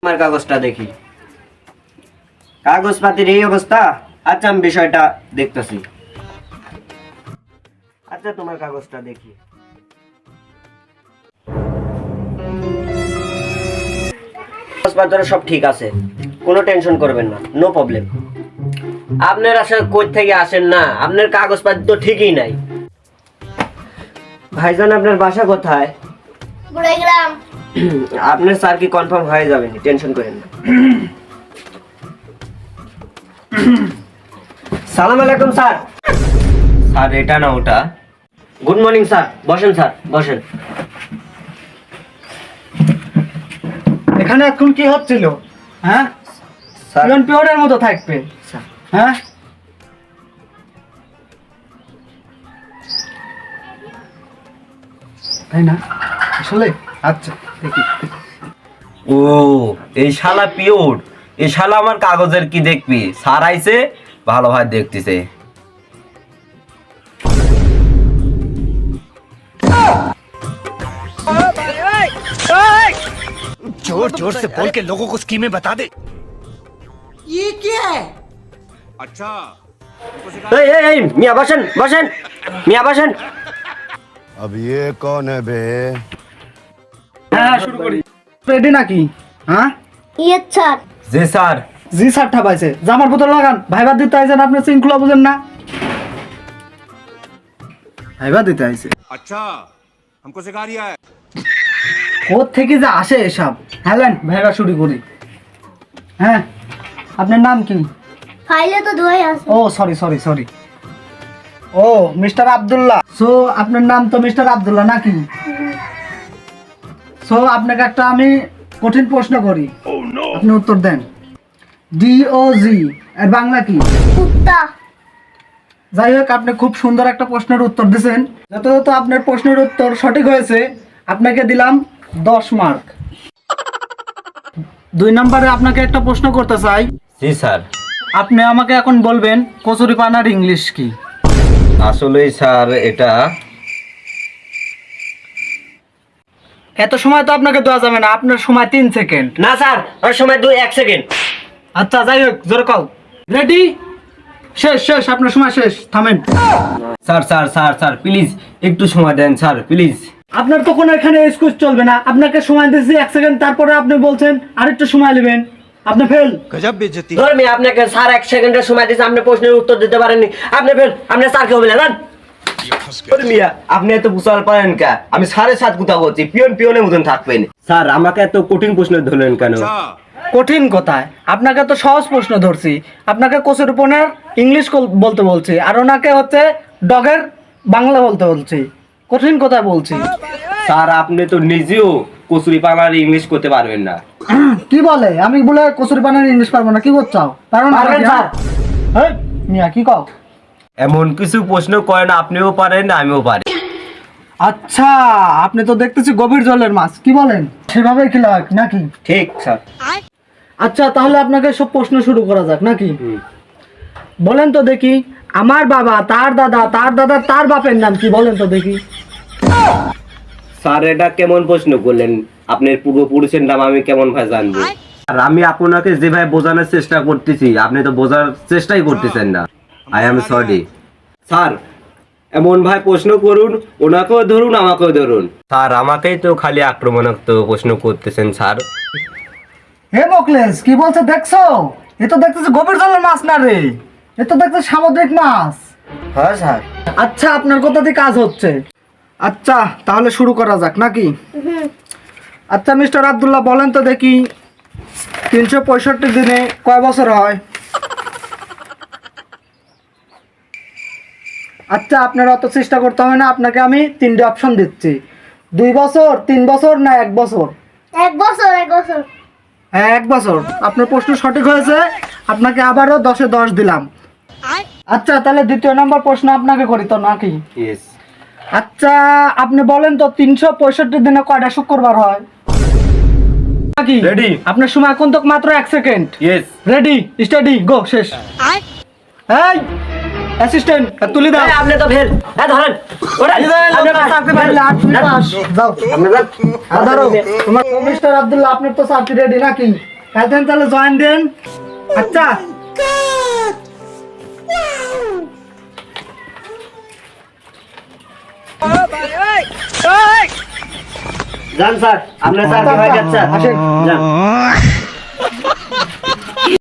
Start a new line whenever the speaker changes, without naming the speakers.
তোমার কাগজটা দেখি। কাগজপাতির এই অবস্থা। আচ্ছা আমি বিষয়টা দেখতেছি। আচ্ছা তোমার কাগজটা দেখি। কাগজপত্র সব ঠিক আছে, কোনো টেনশন করবেন না, নো প্রবলেম। আপনার আসলে কই থেকে আসেন না, আপনার কাগজপত্র তো ঠিকই নাই। ভাইজান আপনার বাসা কোথায়?
বুড়াইগ্রাম।
আপনার স্যার কি কনফার্ম হয়ে যাবেন, টেনশন করেন না। সালাম আলাইকুম স্যার। স্যার এটা না ওটা। গুড মর্নিং স্যার, বসেন স্যার বসেন।
এখানে এখন কি হচ্ছিল? হ্যাঁ,
স্যার
পিওরের মতো থাকবে। হ্যাঁ, তাই না? আসলে আচ্ছা দেখি।
ও এই শালা পিওর, এই শালা আমার কাগজের কি দেখবি, স্যার আইছে ভালো ভাই দেখতেছে।
जोर जोर से बोल के लोगों को स्कीमें बता दे।
ये क्या है?
अच्छा
এই এই এই মিয়া বসেন বসেন, মিয়া বসেন।
अब ये कौन है बे?
হ্যাঁ, শুরু করি। রেডি নাকি? হ্যাঁ,
ইয়ে স্যার।
জি স্যার।
জি স্যার ঠাপাইছে। জামার বোতল লাগান। ভাইবা দিতে আইছেন, আপনি শৃঙ্খলা বুঝেন না। ভাইবা দিতে আইছে।
अच्छा हमको सिखा रिया है।
কোথ থেকে যে আসে এসব। হ্যাঁ, ভাইবা শুরু করি। হ্যাঁ, আপনার নাম কি?
ফাইলে তো ধোয়াই আছে।
ও সরি সরি সরি। ও মিস্টার আব্দুল্লাহ। সো আপনার নাম তো মিস্টার আব্দুল্লাহ নাকি? সো আপনাকে একটা আমি কঠিন প্রশ্ন করি, আপনি উত্তর দেন। DOG এর বাংলা কি?
কুত্তা।
যাই হোক, আপনি খুব সুন্দর একটা প্রশ্নের উত্তর দিয়েছেন। যথাযথ আপনার প্রশ্নের উত্তর সঠিক হয়েছে, আপনাকে দিলাম 10 মার্ক। 2 নম্বরে আপনাকে একটা প্রশ্ন করতে চাই।
জি স্যার।
আপনি আমাকে এখন বলবেন কচুরিপানার ইংলিশ কি?
আসলে স্যার এটা
এত সময় তো আপনাকে দেওয়া যাবে না, আপনার সময় 3 সেকেন্ড।
না স্যার, আর সময় 1 সেকেন্ড।
আচ্ছা যাই হোক, জোরে কও। রেডি? শেষ শেষ, আপনার সময় শেষ, থামেন।
Sir sir sir sir please একটু সময় দেন স্যার প্লিজ।
আপনার তো কোনো এখানে এক্সকিউজ চলবে না। আপনাকে সময় দিয়েছি 1 সেকেন্ড, তারপরে আপনি বলছেন আরেকটু সময় নেবেন। আপনি ফেল।
गजब बेइज्जती।
ধর্মী আপনাকে স্যার 1 সেকেন্ডের সময় দিয়েছে, আপনি প্রশ্নের উত্তর দিতে পারেননি, আপনি ফেল। আপনি স্যারকে বললেন মিয়া আপনি এত বুঝাল পারেন কে? আমি সাড়ে সাত কথা বলছি, পিয়ন পিয়নের মতন থাকবেন। স্যার আমাকে এত কঠিন প্রশ্ন ধরলেন কেন?
अच्छा
কঠিন কোথায়? আপনাকে তো সহজ প্রশ্ন ধরছি। আপনাকে কচুরিপানার ইংলিশ বলতে বলছি, আর ওনাকে হচ্ছে ডগের বাংলা বলতে বলছি। কঠিন কোথায় বলছি?
স্যার আপনি তো নিজেও কচুরি পানার ইংলিশ করতে পারবেন না।
কি বলে? আমি বলে কচুরিপানার ইংলিশ পারবো না? কি করছাও? পারবেন
স্যার।
এই মিয়া কি কও?
এমন কিছু প্রশ্ন করেন আপনিও পারেন আমিও পারি।
আচ্ছা, আপনি তো দেখতেছি গভীর জলের মাছ। কি বলেন? সেভাবেই খেলা হয় নাকি?
ঠিক স্যার।
আচ্ছা, তাহলে আপনাকে সব প্রশ্ন শুরু করা যাক নাকি? বলেন তো দেখি, আমার বাবা তার দাদা তার দাদা তার বাপের নাম কি? বলেন তো দেখি।
স্যার এটা কেমন প্রশ্ন করলেন? আপনার পূর্বপুরুষের নাম আমি কেমন ভাই জানবো? আর আমি আপনাকে যেভাবে বোঝানোর চেষ্টা করতেছি আপনি তো বোঝার চেষ্টাই করতেছেন না। I am sorry sir. এমন ভাই প্রশ্ন করুন, ওনাকেও ধরুন আমাকেও ধরুন। স্যার আমাকেই তো খালি আক্রমণাত্মক প্রশ্ন করতেছেন স্যার।
হে বকলেস, কি বলছে দেখছো? এ তো দেখতেছি গভীর জলের মাছ না রে, এ তো দেখতেছি সামুদ্রিক মাছ।
হ্যাঁ স্যার।
আচ্ছা, আপনার কোথাতে কাজ হচ্ছে? আচ্ছা তাহলে শুরু করা যাক নাকি? আচ্ছা মিস্টার আব্দুল্লাহ, বলেন তো দেখি 365 দিনে কয় বছর হয়? আচ্ছা, আপনার অত চেষ্টা করতে হবে না, আপনাকে আমি 3টে অপশন দিচ্ছি। 2 বছর, 3 বছর না 1 বছর?
1 বছর 1 বছর।
হ্যাঁ 1 বছর। আপনার প্রশ্ন সঠিক হয়েছে, আপনাকে আবারও 10-এ 10 দিলাম। আচ্ছা তাহলে দ্বিতীয় নম্বর প্রশ্ন আপনাকে করি তো নাকি?
ইয়েস।
আচ্ছা আপনি বলেন তো 365 দিনে কয়টা শুক্রবার হয় নাকি?
Ready?
আপনার সময় এখন তো মাত্র 1 সেকেন্ড।
ইয়েস।
রেডি, স্টাডি, গো, শেষ। এই অ্যাসিস্ট্যান্ট তুলে দাও।
আপনি তো ফেল, ধরেন
চাকরি পাইলে আর তুমি পাস। যাও ধরো তোমার মিস্টার আব্দুল্লাহ, আপনার তো চাকরি রেডি নাকি? এখন তাহলে জয়েন দেন। আচ্ছা
যান স্যার, আপনার চাকরি হয়ে গেছে।
আসেন।
যান।